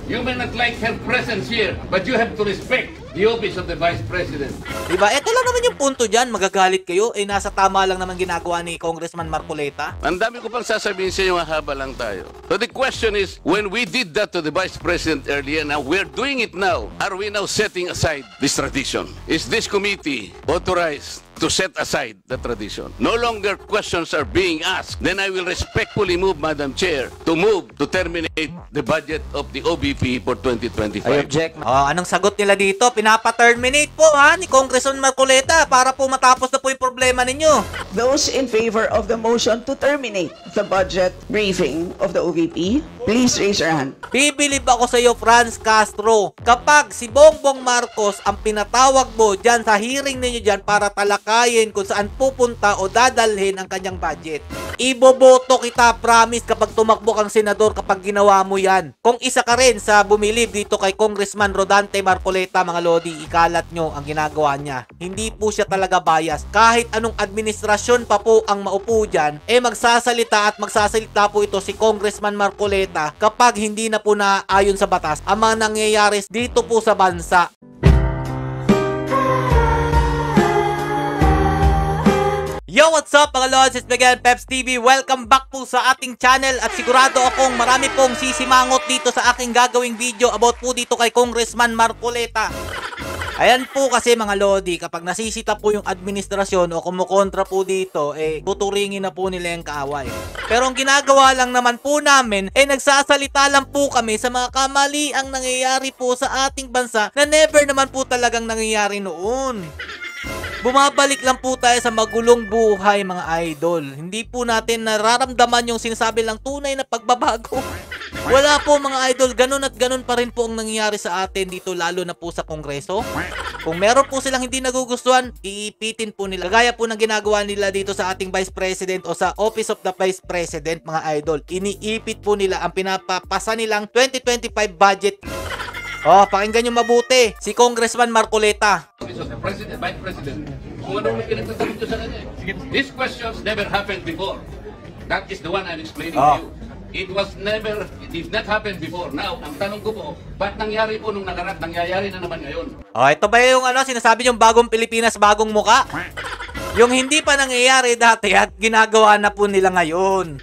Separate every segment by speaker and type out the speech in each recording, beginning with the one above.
Speaker 1: You may not like her presence here, but you have to respect the office of the Vice President.
Speaker 2: Diba? Ito lang naman yung punto dyan. Magagalit kayo. Eh, nasa tama lang naman ginagawa ni Congressman Marcoleta.
Speaker 1: Ang dami ko pang sasabihin sa inyo, haba lang tayo. So the question is, when we did that to the Vice President earlier, now we're doing it now. Are we now setting aside this tradition? Is this committee authorized to set aside the tradition? No longer questions are being asked. Then I will respectfully move, Madam Chair, to terminate the budget of the OBP for 2025.
Speaker 2: I object. Oh, anong sagot nila dito? Pinapa-terminate po ha ni Congressman Marcoleta para po matapos na po yung problema ninyo.
Speaker 3: Those in favor of the motion to terminate the budget briefing of the OVP, please raise your hand.
Speaker 2: Bibilib ako sa iyo, Franz Castro. Kapag si Bongbong Marcos ang pinatawag mo dyan sa hearing ninyo dyan para talakayin kung saan pupunta o dadalhin ang kanyang budget, iboboto kita, promise, kapag tumakbo kang senador kapag ginawa mo yan. Kung isa ka rin sa bumilib dito kay Congressman Rodante Marcoleta, mga lodi, ikalat nyo ang ginagawa niya. Hindi po siya talaga bias. Kahit anong administrasyon pa po ang maupo dyan, magsasalita at magsasalita po ito si Congressman Marcoleta kapag hindi na po naayon sa batas ang mga nangyayari dito po sa bansa. Yo, what's up mga lods? It's Miguel Peps TV. Welcome back po sa ating channel at sigurado akong marami pong sisimangot dito sa aking gagawing video about po dito kay Congressman Marcoleta. Ayan po kasi mga lodi, kapag nasisita po yung administrasyon o kumukontra po dito, tuturingin na po nila yung kaaway. Pero ang ginagawa lang naman po namin, nagsasalita lang po kami sa mga kamaliang nangyayari po sa ating bansa na never naman po talagang nangyayari noon. Bumabalik lang po tayo sa magulong buhay mga idol. Hindi po natin nararamdaman yung sinasabi lang tunay na pagbabago. Wala po mga idol, ganun at ganun pa rin po ang nangyayari sa atin dito, lalo na po sa Kongreso. Kung meron po silang hindi nagugustuhan, iipitin po nila. Gaya po ng ginagawa nila dito sa ating Vice President o sa Office of the Vice President mga idol. Iniipit po nila ang pinapapasa nilang 2025 budget. Oh, pakinggan nyo mabuti. Si Congressman Marcoleta.
Speaker 1: President, Vice President, kung ano may pinagtatanong ko sa kanya. These questions never happened before. That is the one I'm explaining to you. It did not happen before. Now, ang tanong ko po, ba't nangyari po nung nakaraan, nangyayari na naman ngayon?
Speaker 2: Oh, ito ba yung sinasabi yung bagong Pilipinas, bagong muka? Yung hindi pa nangyayari dati at ginagawa na po nila ngayon.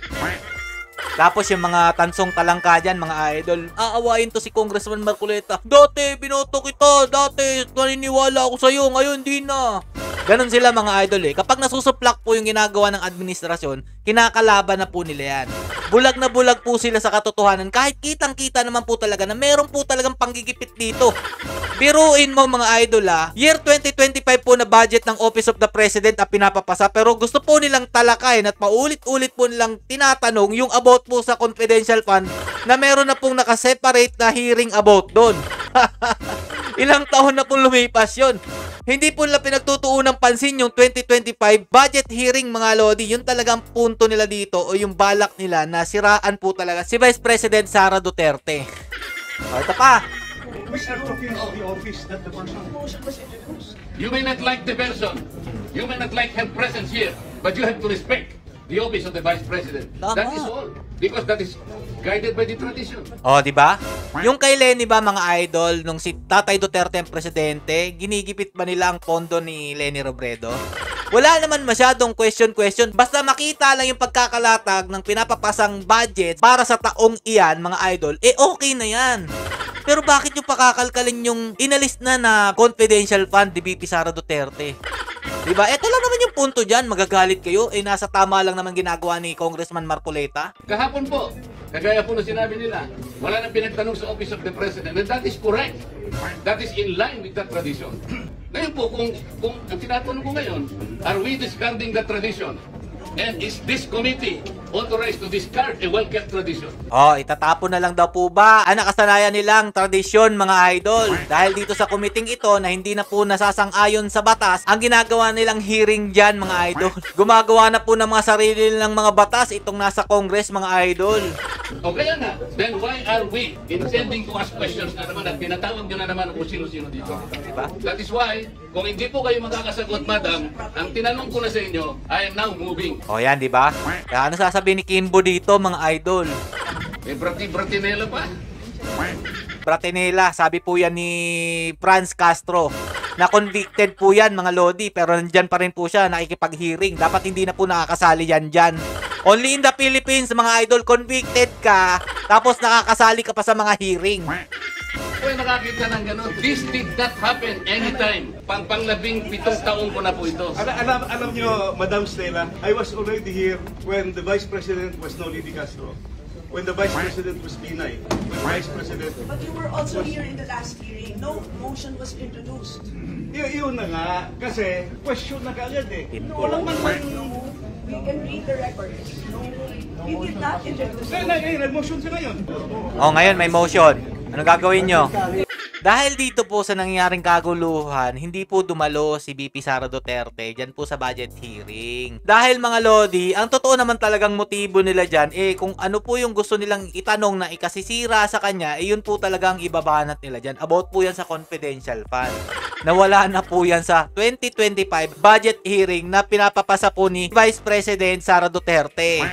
Speaker 2: Tapos yung mga tansong talangka dyan, mga idol, aawain to si Congressman Marcoleta. Dati, binoto kita. Dati, naniniwala ako sa'yo. Ngayon, di na. Ganon sila mga idol Kapag nasusuplak po yung ginagawa ng administrasyon, kinakalaban na po nila yan. Bulag na bulag po sila sa katotohanan. Kahit kitang-kita naman po talaga na meron po talagang panggigipit dito. Biruin mo mga idol year 2025 po na budget ng Office of the President ang pinapapasa, pero gusto po nilang talakayin at paulit-ulit po nilang tinatanong yung about po sa confidential fund na meron na pong nakaseparate na hearing about doon. Ilang taon na pong lumipas yun. Hindi po nila pinagtutuunang pansin yung 2025 budget hearing mga lodi. Yun talagang punto nila dito o yung balak nila na siraan po talaga si Vice President Sara Duterte. O, ito pa.
Speaker 1: You may not like the person. You may not like her presence here, but you have to respect the office of the Vice President.
Speaker 2: Tama.
Speaker 1: That is all. Because that is guided by the tradition.
Speaker 2: Oh, di ba? Yung kay Lenny ba mga idol, nung si Tatay Duterte ang presidente, ginigipit ba nila ang pondo ni Lenny Robredo? Wala naman masyadong question. Basta makita lang yung pagkakalatag ng pinapapasang budget para sa taong iyan, mga idol, okay na yan. Pero bakit yung pakakalkalin yung inalis na confidential fund ni VP Sara Duterte? Diba? Ito lang naman yung punto dyan. Magagalit kayo. Nasa tama lang naman ginagawa ni Congressman Marcoleta.
Speaker 1: Kahapon po, kagaya po na sinabi nila, wala nang pinagtanong sa Office of the President, and that is correct. That is in line with that tradition. Ngayon po, kung ang tinatanong ko ngayon, are we discarding that tradition? And is this committee authorized to discard a well-kept tradition?
Speaker 2: Oh, itatapon na lang daw po ba ang nakasanayan nilang tradisyon mga idol? Dahil dito sa committee ito na hindi na po nasasang-ayon sa batas, ang ginagawa nilang hearing dyan mga idol. Gumagawa na po ng mga sarili nilang mga batas itong nasa Congress mga idol.
Speaker 1: O kaya na, then why are we intending to ask questions na naman at pinatawag nyo na naman kung sino-sino dito?
Speaker 2: Diba?
Speaker 1: That is why, kung hindi po kayo makakasagot, madam, ang tinanong ko na sa inyo, I am now moving.
Speaker 2: O yan, di ba? Kaya ano sasabihin ni Kimbo dito, mga idol?
Speaker 1: May bratinela pa.
Speaker 2: Bratinela, sabi po yan ni Franz Castro, na convicted po yan mga lodi, pero nandyan pa rin po siya nakikipag-hearing. Dapat hindi na po nakakasali yan dyan. Only in the Philippines mga idol, convicted ka tapos nakakasali ka pa sa mga hearing.
Speaker 1: Kung nakakita ng ganun, this did not happen anytime. Pang-17 taon ko na po ito.
Speaker 4: Alam nyo, Madam Stella, I was already here when the Vice President was Noli Castro. When the Vice President was Binay. When the Vice President...
Speaker 3: But you were also here in the last hearing. No motion was introduced.
Speaker 4: Yun na nga, kasi question na kaagad eh. Walang man...
Speaker 3: We can read the records. You did not introduce.
Speaker 4: Nag-motion siya ngayon.
Speaker 2: Oh, ngayon may motion. Anong gagawin nyo? Dahil dito po sa nangyaring kaguluhan, hindi po dumalo si VP Sara Duterte dyan po sa budget hearing. Dahil mga lodi, ang totoo naman talagang motibo nila dyan, kung ano po yung gusto nilang itanong na ikasisira sa kanya, yun po talagang ibabanat nila dyan. About po yan sa confidential fund. Nawala na po yan sa 2025 budget hearing na pinapapasa po ni Vice President Sara Duterte.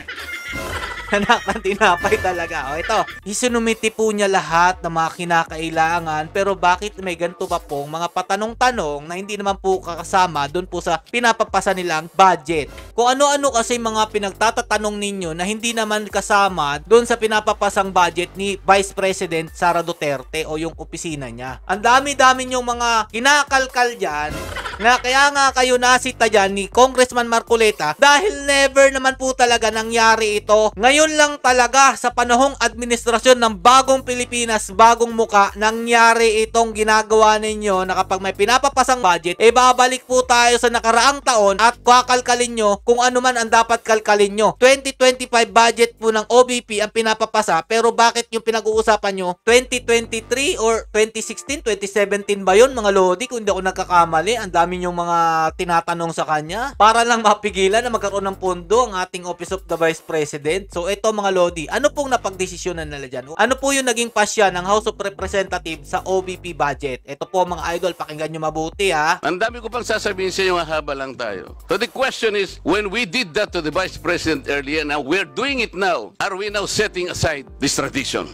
Speaker 2: Anak ng tinapay talaga. O ito, isinumiti po niya lahat ng mga kinakailangan, pero bakit may ganito pa pong mga patanong-tanong na hindi naman po kakasama doon po sa pinapapasa nilang budget. Kung ano-ano kasi mga pinagtatatanong ninyo na hindi naman kasama doon sa pinapapasang budget ni Vice President Sara Duterte o yung opisina niya. Ang dami-dami niyong mga kinakalkal dyan na kaya nga kayo nasita dyan ni Congressman Marcoleta dahil never naman po talaga nangyari ito. Ngayon lang talaga sa panahong administrasyon ng bagong Pilipinas, bagong muka, nangyari itong ginagawa ninyo na kapag may pinapapasang budget, babalik po tayo sa nakaraang taon at kakalkalin nyo kung ano man ang dapat kalkalin nyo. 2025 budget po ng OBP ang pinapapasa, pero bakit yung pinag-uusapan nyo 2023 or 2016, 2017 ba yun mga lodi? Kung hindi ako nagkakamali, ang dami yung mga tinatanong sa kanya para lang mapigilan na magkaroon ng pondo ang ating Office of the Vice President. So ito mga lodi, ano pong napagdesisyonan nila dyan? Ano po yung naging pasya ng House of Representatives sa OBP budget? Ito po mga idol, pakinggan nyo mabuti ha.
Speaker 1: Ang dami ko pang sasabihin sa inyo, haba lang tayo. So the question is, when we did that to the Vice President earlier, now we're doing it now, are we now setting aside this tradition?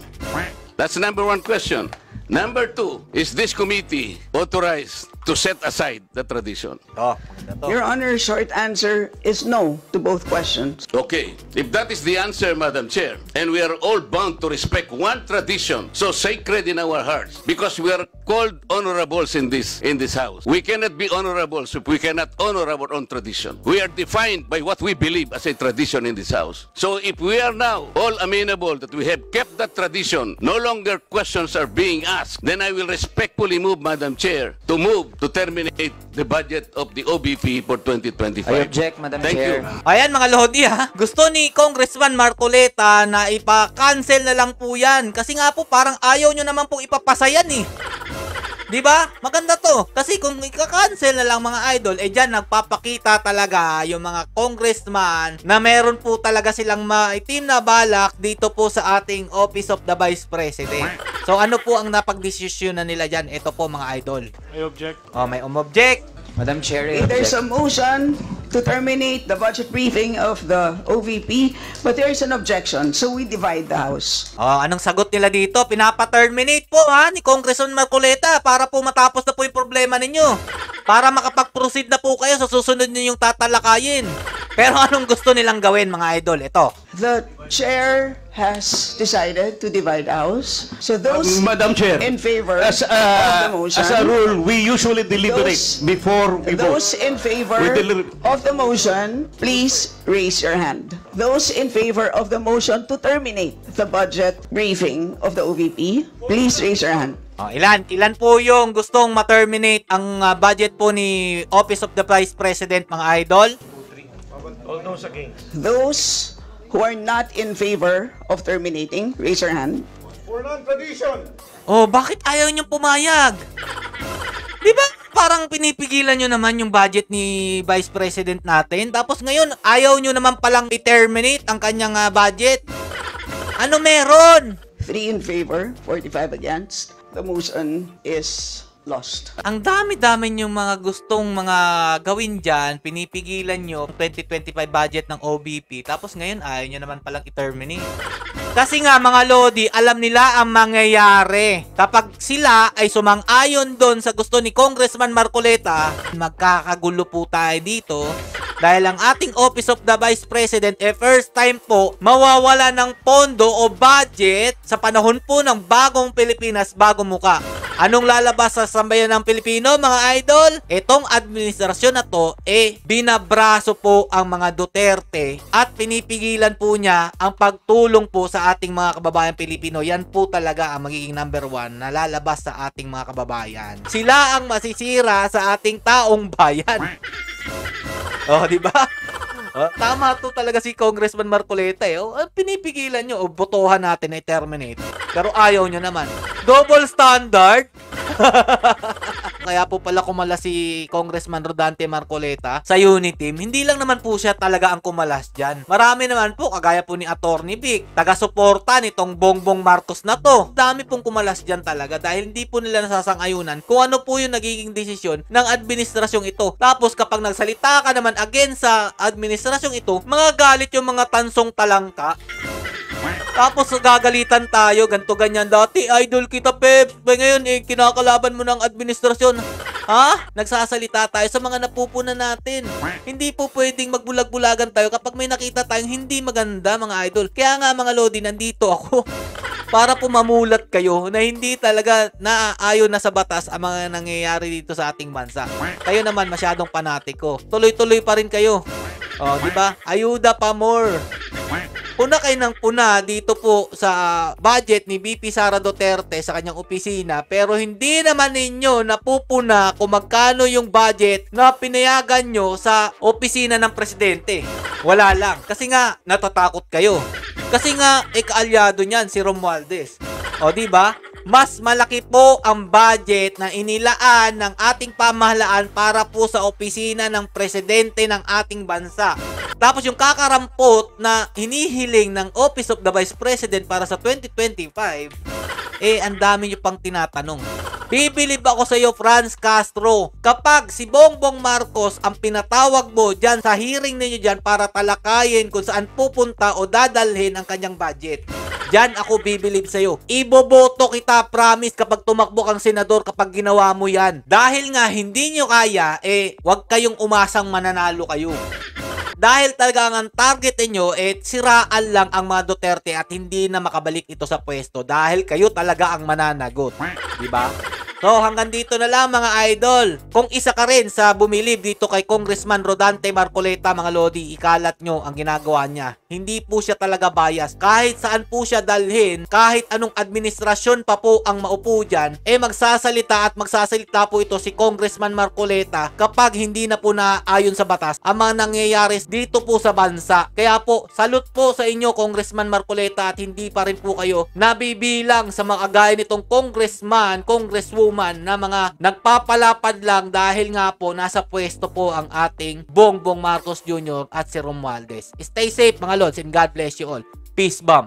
Speaker 1: That's number one question. Number two, is this committee authorized to set aside the tradition?
Speaker 3: Your Honor, short answer is no to both questions.
Speaker 1: Okay, if that is the answer, Madam Chair, and we are all bound to respect one tradition so sacred in our hearts, because we are called honorables in this house. We cannot be honorables if we cannot honor our own tradition. We are defined by what we believe as a tradition in this house. So if we are now all amenable that we have kept that tradition, no longer questions are being asked, then I will respectfully move, Madam Chair, to terminate the budget of the OBP for 2025.
Speaker 5: I object, Madam
Speaker 1: Thank
Speaker 5: Chair.
Speaker 1: you.
Speaker 2: Ayan mga lodi ha. Gusto ni Congressman Marcoleta na ipa-cancel na lang po yan. Kasi nga po parang ayaw nyo naman pong ipapasa yan eh. Diba? Maganda to. Kasi kung ika-cancel na lang mga idol, dyan nagpapakita talaga yung mga congressman na meron po talaga silang maitim na balak dito po sa ating Office of the Vice President. So ano po ang napagdesisyon na nila dyan? Ito po mga idol.
Speaker 4: I object.
Speaker 2: Oh, may umobject.
Speaker 5: Madam Chair, I
Speaker 3: Okay, there's
Speaker 5: object.
Speaker 3: a motion to terminate the budget briefing of the OVP, but there is an objection, so we divide the House.
Speaker 2: Oh, anong sagot nila dito? Pinapa-terminate po ha ni Congressman Marcoleta para po matapos na po yung problema ninyo. Para makapag-proceed na po kayo sa susunod ninyong tatalakayin. Pero anong gusto nilang gawin mga idol? Ito.
Speaker 3: The chair has decided to divide the House. So those
Speaker 4: Madam Chair,
Speaker 3: in favor
Speaker 4: as
Speaker 3: of the motion,
Speaker 4: a rule, we usually deliberate
Speaker 3: Those-
Speaker 4: before we vote.
Speaker 3: those in favor
Speaker 4: We deliver-
Speaker 3: of the motion, please raise your hand. Those in favor of the motion to terminate the budget briefing of the OVP, please raise your hand.
Speaker 2: Oh, ilan po yung gustong ma-terminate ang budget po ni Office of the Vice President mga idol?
Speaker 4: All those against.
Speaker 3: Those who are not in favor of terminating, raise your hand.
Speaker 4: For non-tradition.
Speaker 2: Oh, bakit ayaw niyong pumayag? Di ba? Parang pinipigilan nyo naman yung budget ni Vice President natin. Tapos ngayon, ayaw nyo naman palang i-terminate ang kanyang budget. Ano meron?
Speaker 3: 3 in favor, 45 against. The motion is lost.
Speaker 2: Ang dami-dami yung mga gustong mga gawin dyan, pinipigilan nyo 2025 budget ng OBP. Tapos ngayon, ayaw nyo naman palang i-terminate. Kasi nga mga Lodi, alam nila ang mangyayari. Kapag sila ay sumang-ayon doon sa gusto ni Congressman Marcoleta, magkakagulo po tayo dito. Dahil ang ating Office of the Vice President, first time po, mawawala ng pondo o budget sa panahon po ng bagong Pilipinas, bagong muka. Anong lalabas sa sambayan ng Pilipino, mga idol? Itong administrasyon na to, binabraso po ang mga Duterte at pinipigilan po niya ang pagtulong po sa ating mga kababayan Pilipino. Yan po talaga ang magiging number 1 na lalabas sa ating mga kababayan. Sila ang masisira sa ating taong bayan. Oh, di ba? Oh, tama to talaga si Congressman Marcoleta pinipigilan nyo, botohan natin na i-terminate. Pero ayaw nyo naman. Double standard? Kaya po pala kumala si Congressman Rodante Marcoleta sa Uniteam. Hindi lang naman po siya talaga ang kumalas dyan. Marami naman po, kagaya po ni Attorney Vic, taga-suporta nitong Bongbong Marcos na to. Dami pong kumalas dyan talaga dahil hindi po nila nasasang-ayunan kung ano po yung nagiging desisyon ng administrasyong ito. Tapos kapag nagsalita ka naman against sa administrasyong ito, mga galit yung mga tansong talangka. Tapos gagalitan tayo, ganto ganyan. Dati idol kita, Peps. Ngayon kinakalaban mo ng administrasyon. Ha? Nagsasalita tayo sa mga napupuna natin. Hindi po pwedeng magbulag-bulagan tayo kapag may nakita tayong hindi maganda, mga idol. Kaya nga mga Lodi, nandito ako para po mamulat kayo na hindi talaga naaayon na sa batas ang mga nangyayari dito sa ating bansa. Kayo naman masyadong panatiko. Tuloy-tuloy pa rin kayo. Oh, di ba? Ayuda pa more. Puna kayo ng puna dito po sa budget ni VP Sara Duterte sa kanyang opisina, pero hindi naman ninyo napupuna kung magkano yung budget na pinayagan nyo sa opisina ng presidente. Wala lang. Kasi nga, natatakot kayo. Kasi nga, kaalyado niyan si Romualdez. O, di ba? Mas malaki po ang budget na inilaan ng ating pamahalaan para po sa opisina ng presidente ng ating bansa. Tapos yung kakarampot na hinihiling ng Office of the Vice President para sa 2025, ang dami nyo pang tinatanong. Bibilib ako sa iyo, Franz Castro, kapag si Bongbong Marcos ang pinatawag mo dyan sa hearing ninyo dyan para talakayin kung saan pupunta o dadalhin ang kanyang budget. Diyan ako bibilib sa'yo. Iboboto kita, promise, kapag tumakbo kang senador kapag ginawa mo yan. Dahil nga hindi nyo kaya, wag kayong umasang mananalo kayo. Dahil talaga ang target niyo siraan lang ang mga Duterte at hindi na makabalik ito sa pwesto dahil kayo talaga ang mananagot. Diba? So hanggang dito na lang mga idol. Kung isa ka rin sa bumilib dito kay Congressman Rodante Marcoleta, mga Lodi, ikalat nyo ang ginagawa niya. Hindi po siya talaga bias. Kahit saan po siya dalhin, kahit anong administrasyon pa po ang maupo dyan, magsasalita at magsasalita po ito si Congressman Marcoleta kapag hindi na po naayon sa batas ang mga nangyayari dito po sa bansa. Kaya po, salute po sa inyo Congressman Marcoleta at hindi pa rin po kayo nabibilang sa mga gaya nitong congressman, congresswoman na mga nagpapalapad lang dahil nga po nasa pwesto po ang ating Bongbong Marcos Jr. at si Romualdez. Stay safe mga Lods and God bless you all. Peace bomb.